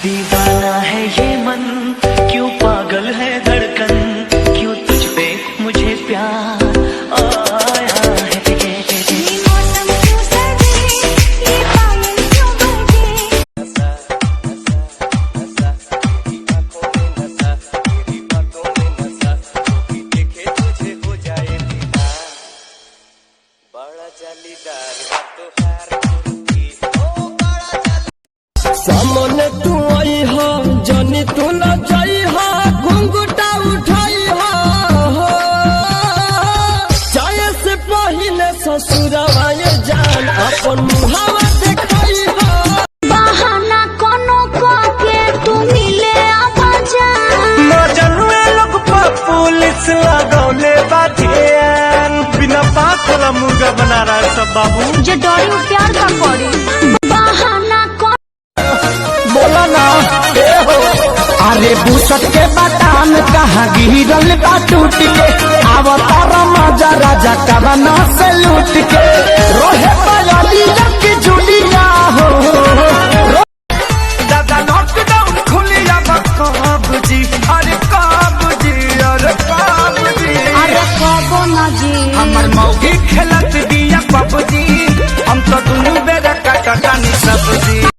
दीवाना है ये मन, क्यों पागल है धड़कन, क्यों तुझ पे मुझे प्यार आया है। मौसम क्यों सर्दी, ये पायल क्यों बहके। बड़ा जालीदार तोहार सामने तू आई हा जानी तू न जाई हा घुंघटा उठाई हा जाए से पहले ससुरवा ये जान अपन मुहावा देखाई हा। बहाना कोनो के तू मिले आवाजान, मजनुए लोग पर पुलिस लगौले बाधियान बिना बात वाला मुर्गा बना रहा है सब बाबू। जे डरी वो प्यार का करी। बहाना बोला ना अरे बुसट के बादाम कहाँ गिरल बा टूट के आवतार मजा राजा कवना से लूट के रोहे पायली जग जुलिया हो दादा लॉकडाउन खुलिया कब जी, अरे कब जी, अरे कब जी। अरे कबो ना जी, हमर मौगी खेलत बिया पबजी, हम तो दुनू बेरा काटा कानी सब्जी।